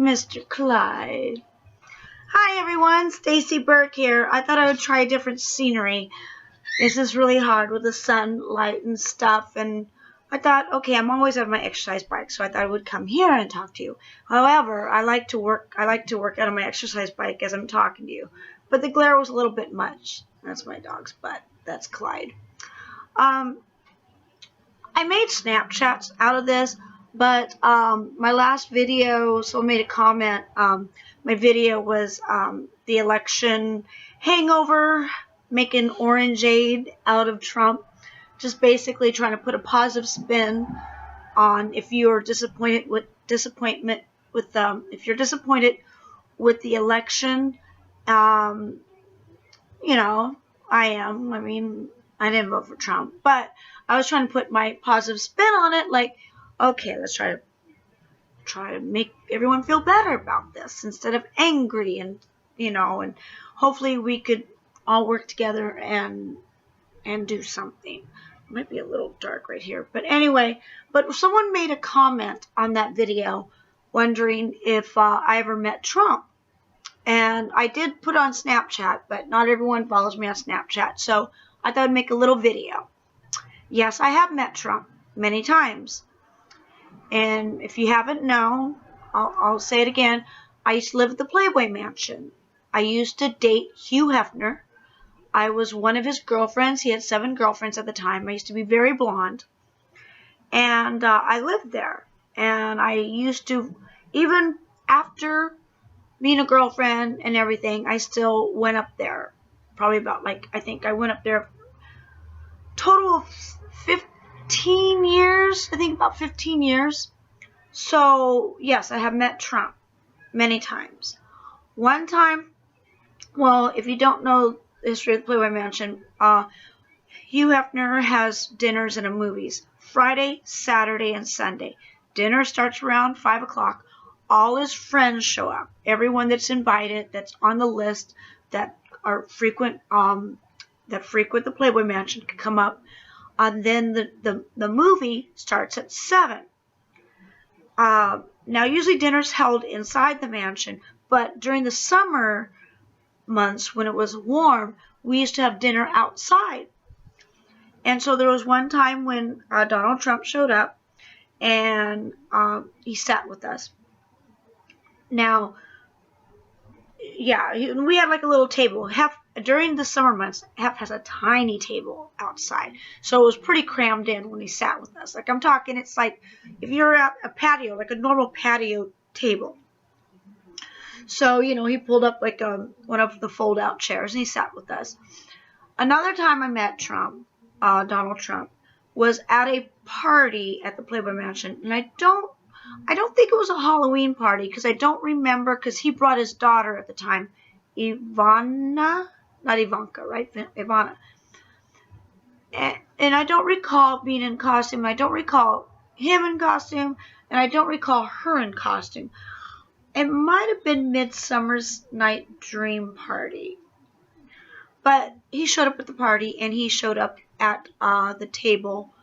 Mr. Clyde. Hi everyone, StacyBurke here. I thought I would try different scenery. This is really hard with the sunlight and stuff, and I thought, okay, I'm always on my exercise bike, so I thought I would come here and talk to you. However, I like to work out on my exercise bike as I'm talking to you. But the glare was a little bit much. That's my dog's butt. That's Clyde. I made Snapchats out of this, but my last video, someone made a comment. My video was the election hangover, making orangeade out of Trump. Just basically trying to put a positive spin on if you're disappointed with if you're disappointed with the election. You know, I am. I mean, I didn't vote for Trump, but I was trying to put my positive spin on it. Like, okay, let's try to make everyone feel better about this instead of angry, and and hopefully we could all work together and do something. It might be a little dark right here, but anyway, but someone made a comment on that video wondering if I ever met Trump. And I did put on Snapchat, but not everyone follows me on Snapchat, so I thought I'd make a little video. Yes, I have met Trump many times. And if you haven't known, I'll say it again. I used to live at the Playboy Mansion. I used to date Hugh Hefner. I was one of his girlfriends. He had 7 girlfriends at the time. I used to be very blonde. And I lived there. And I used to, even after being a girlfriend and everything, I still went up there. Probably about, I think I went up there total of 15 years. I think about 15 years. So, yes, I have met Trump many times. One time, well, if you don't know the history of the Playboy Mansion, Hugh Hefner has dinners and movies Friday, Saturday, and Sunday. Dinner starts around 5 o'clock. All his friends show up. Everyone that's invited, that's on the list, that are frequent the Playboy Mansion can come up. Then the movie starts at 7. Now, usually dinner's held inside the mansion, but during the summer months when it was warm, we used to have dinner outside. And so there was one time when Donald Trump showed up, and he sat with us. Now, yeah, we had like a little table. During the summer months, Hef has a tiny table outside. So it was pretty crammed in when he sat with us. Like I'm talking, it's like if you're at a patio, like a normal patio table. So, he pulled up like one of the fold-out chairs and he sat with us. Another time I met Trump, Donald Trump, was at a party at the Playboy Mansion. And I don't think it was a Halloween party because I don't remember, because he brought his daughter at the time, Ivana, not Ivanka, right? Ivana. And I don't recall being in costume. I don't recall him in costume, and I don't recall her in costume. It might have been Midsummer's Night Dream Party. But he showed up at the party, and he showed up at the table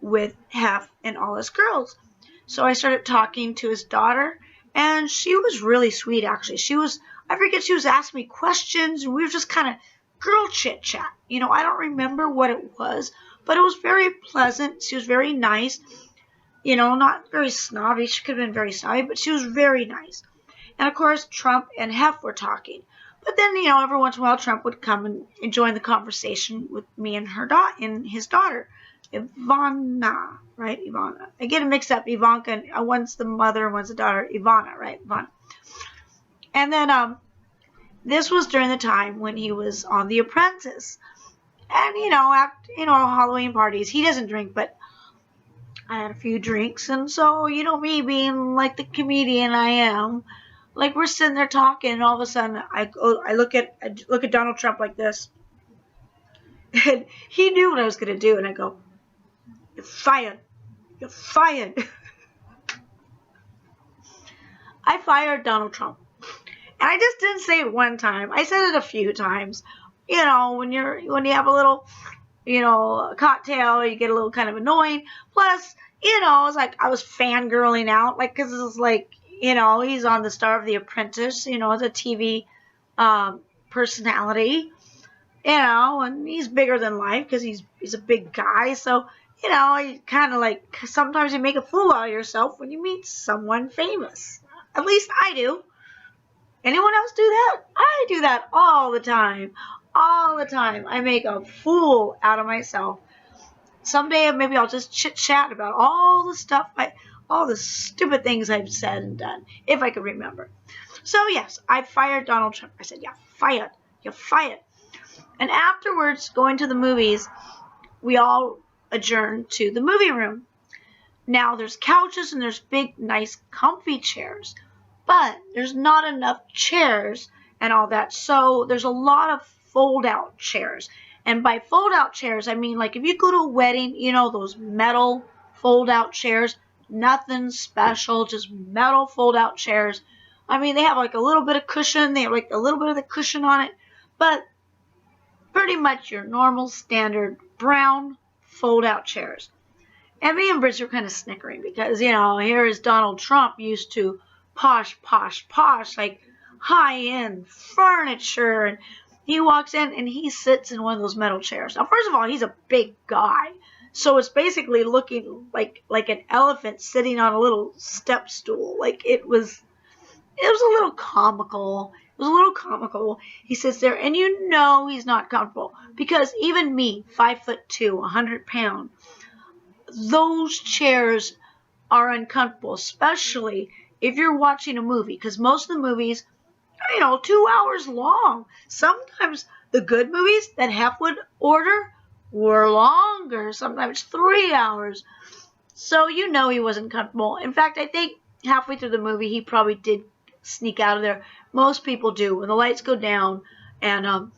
with Hef and all his girls. So I started talking to his daughter, and she was really sweet, actually. She was asking me questions, and we were just kind of girl chit-chat. I don't remember what it was, but it was very pleasant. She was very nice. Not very snobby. She could have been very snobby, but she was very nice. And, of course, Trump and Hef were talking. But then, every once in a while, Trump would come and join the conversation with me and his daughter. Ivana, right? Ivana. I get it mixed up. Ivanka, one's the mother and one's the daughter. Ivana, right? Ivana. And then this was during the time when he was on The Apprentice. And, at, Halloween parties, he doesn't drink, but I had a few drinks. And so, me being like the comedian I am, like we're sitting there talking, and all of a sudden I look at Donald Trump like this. And he knew what I was going to do. And I go, "You're fired. You're fired." I fired Donald Trump. And I just didn't say it one time. I said it a few times. When you have a little, cocktail, you get a little kind of annoying. Plus, it was like I was fangirling out. Like, because it was like, You know, he's on the Star of the Apprentice, you know, the TV personality, you know, and he's bigger than life because he's a big guy. So, you know, you kind of like, sometimes you make a fool out of yourself when you meet someone famous. At least I do. Anyone else do that? I do that all the time. All the time. I make a fool out of myself. Someday maybe I'll just chit-chat about all the stuff, all the stupid things I've said and done, if I could remember. So yes, I fired Donald Trump. I said, yeah, fired. You're fired. And afterwards, going to the movies, we all adjourned to the movie room. Now, there's couches and there's big, nice, comfy chairs. But there's not enough chairs and all that. So there's a lot of fold-out chairs. And by fold-out chairs, I mean, like, if you go to a wedding, you know, those metal fold-out chairs, nothing special, just metal fold-out chairs. I mean, they have, like, a little bit of cushion. They have, like, a little bit of the cushion on it. But pretty much your normal, standard, brown fold-out chairs. And me and Bridget were kind of snickering because, you know, here is Donald Trump used to posh, like, high-end furniture, and he walks in and he sits in one of those metal chairs. Now, first of all, he's a big guy. So it's basically looking like an elephant sitting on a little step stool. Like, it was a little comical. It was a little comical. He sits there and you know he's not comfortable. Because even me, 5'2", 100 pounds, those chairs are uncomfortable, especially if you're watching a movie. Because most of the movies, you know, 2 hours long. Sometimes the good movies that Hef would order were longer, sometimes 3 hours. So you know he wasn't comfortable. In fact, I think halfway through the movie he probably did sneak out of there. Most people do. When the lights go down, and a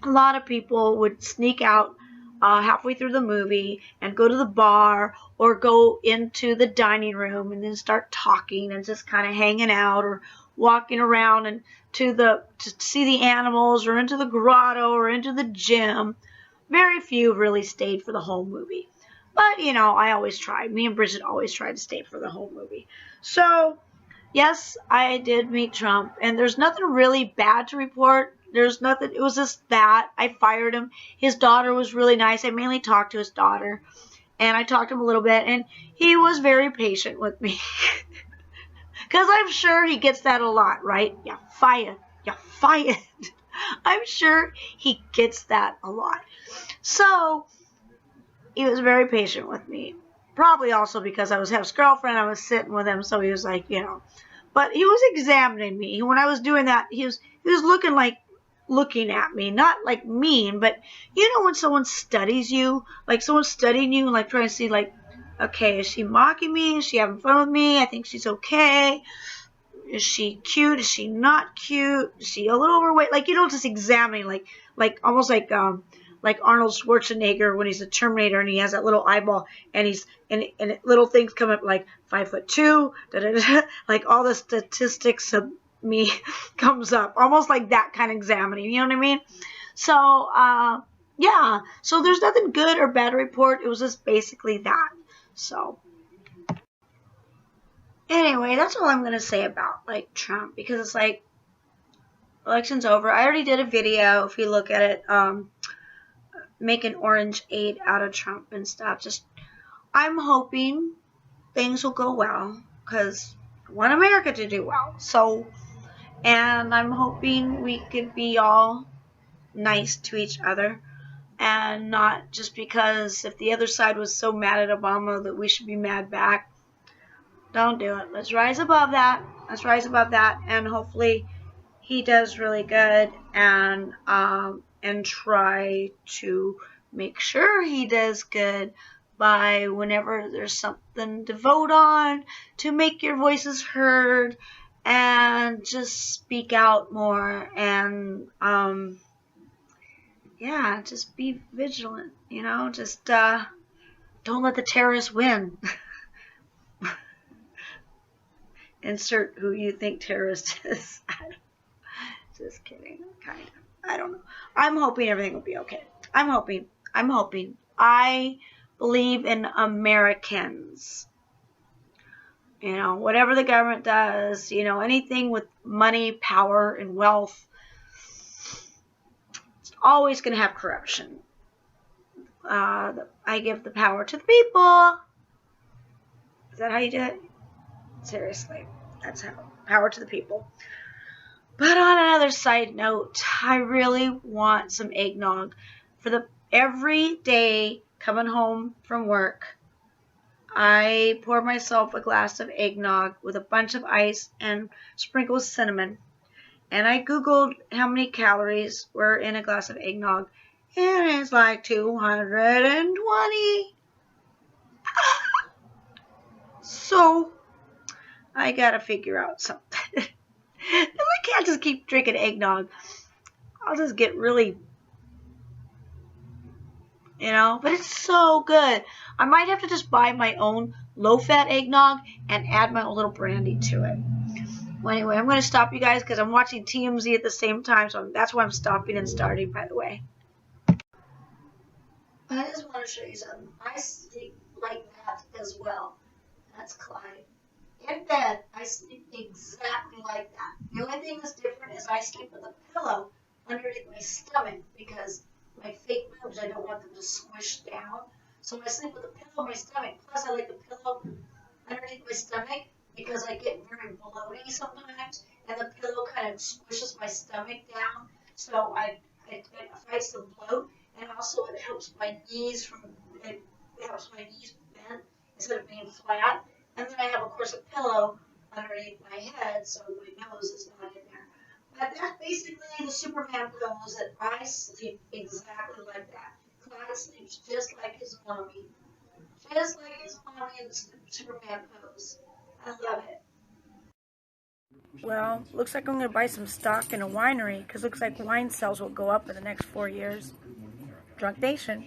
lot of people would sneak out halfway through the movie and go to the bar or go into the dining room and then start talking and just kind of hanging out or walking around and to see the animals or into the grotto or into the gym. Very few really stayed for the whole movie. But, you know, I always tried. Me and Bridget always tried to stay for the whole movie. So, yes, I did meet Trump. And there's nothing really bad to report. There's nothing. It was just that. I fired him. His daughter was really nice. I mainly talked to his daughter. And I talked to him a little bit. And he was very patient with me. Because I'm sure he gets that a lot, right? Yeah, fired. Yeah, fired. I'm sure he gets that a lot. So, he was very patient with me. Probably also because I was Hef's girlfriend. I was sitting with him, so he was like, you know. But he was examining me. When I was doing that, he was looking at me. Not like mean, but you know when someone studies you? Like someone's studying you and like trying to see like, okay, is she mocking me? Is she having fun with me? I think she's okay. Is she cute? Is she not cute? Is she a little overweight? Like, you know, just examining, like almost like Arnold Schwarzenegger when he's a Terminator and he has that little eyeball and and little things come up like 5'2", like all the statistics of me comes up, almost like that kind of examining. You know what I mean? So yeah. So there's nothing good or bad to report. It was just basically that. So. Anyway, that's all I'm going to say about, like, Trump, because it's like, election's over. I already did a video, if you look at it, make an orangeade out of Trump and stuff. Just, I'm hoping things will go well, because I want America to do well. So, and I'm hoping we could be all nice to each other, and not just because if the other side was so mad at Obama that we should be mad back. Don't do it. Let's rise above that. Let's rise above that, and hopefully he does really good, and try to make sure he does good by whenever there's something to vote on, to make your voices heard, and just speak out more, and yeah, just be vigilant. You know, just don't let the terrorists win. Insert who you think terrorist is. Just kidding. Kind of. I don't know. I'm hoping everything will be okay. I'm hoping. I believe in Americans. You know, whatever the government does, you know, anything with money, power, and wealth, it's always going to have corruption. I give the power to the people. Is that how you do it? Seriously, that's how. Power to the people. But on another side note, I really want some eggnog for the every day coming home from work. I pour myself a glass of eggnog with a bunch of ice and sprinkled cinnamon. And I googled how many calories were in a glass of eggnog, and it's like 220. So I gotta figure out something. I can't just keep drinking eggnog. I'll just get really, you know, but it's so good. I might have to just buy my own low-fat eggnog and add my own little brandy to it. Well, anyway, I'm going to stop you guys because I'm watching TMZ at the same time, so that's why I'm stopping and starting, by the way. I just want to show you something. I sleep like that as well. That's Clyde. In bed, I sleep exactly like that. The only thing that's different is I sleep with a pillow underneath my stomach because my fake boobs, I don't want them to squish down. So I sleep with a pillow on my stomach. Plus, I like the pillow underneath my stomach because I get very bloaty sometimes, and the pillow kind of squishes my stomach down. So it fights the bloat, and also it helps my knees bend instead of being flat. And then I have, of course, a pillow underneath my head so my nose is not in there. But that's basically the Superman pose that I sleep exactly like that. Clyde sleeps just like his mommy. Just like his mommy in the Superman pose. I love it. Well, looks like I'm going to buy some stock in a winery because looks like wine sales will go up in the next 4 years. Drunk Nation.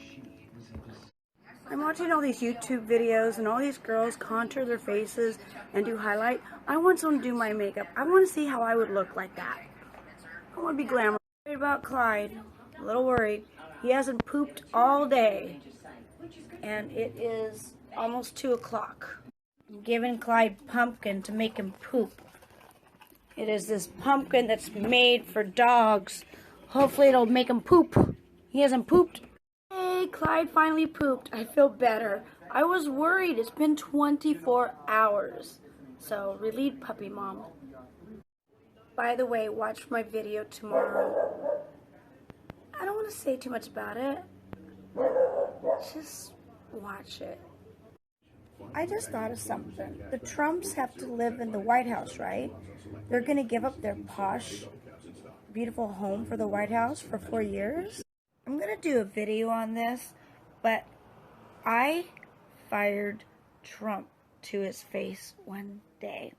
I'm watching all these YouTube videos and all these girls contour their faces and do highlight. I want someone to do my makeup. I want to see how I would look like that. I want to be glamorous. Worried about Clyde. A little worried. He hasn't pooped all day. And it is almost 2 o'clock. I'm giving Clyde pumpkin to make him poop. It is this pumpkin that's made for dogs. Hopefully it'll make him poop. He hasn't pooped. Hey, Clyde finally pooped. I feel better. I was worried. It's been 24 hours. So, relieved puppy mom. By the way, watch my video tomorrow. I don't want to say too much about it. Just watch it. I just thought of something. The Trumps have to live in the White House, right? They're going to give up their posh, beautiful home for the White House for 4 years. I'm going to do a video on this, but I fired Trump to his face one day.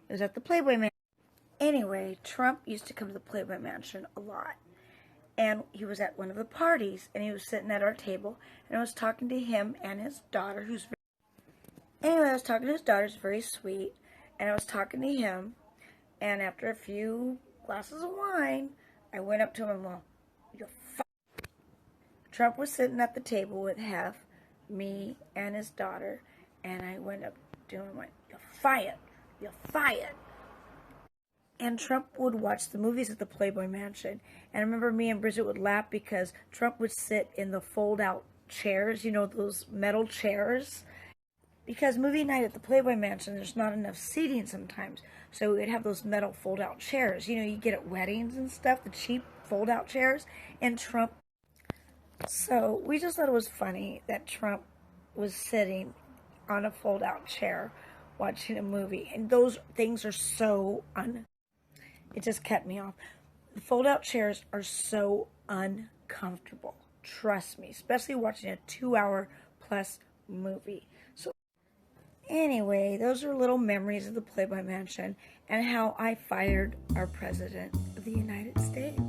It was at the Playboy Mansion. Anyway, Trump used to come to the Playboy Mansion a lot. And he was at one of the parties, and he was sitting at our table, and I was talking to him and his daughter, Anyway, I was talking to his daughter, who's very sweet, and I was talking to him, and after a few glasses of wine, I went up to him and went, "You're fired." Trump was sitting at the table with Hef, me, and his daughter, and I went up to him and went, "You're fired. You're fired." And Trump would watch the movies at the Playboy Mansion, and I remember me and Bridget would laugh because Trump would sit in the fold-out chairs, you know, those metal chairs. Because movie night at the Playboy Mansion, there's not enough seating sometimes. So we'd have those metal fold-out chairs. You know, you get at weddings and stuff, the cheap fold-out chairs. And Trump... So we just thought it was funny that Trump was sitting on a fold-out chair watching a movie. And those things are so It just kept me off. The fold-out chairs are so uncomfortable. Trust me. Especially watching a 2-hour-plus movie. So anyway, those are little memories of the Playboy Mansion and how I fired our President of the United States.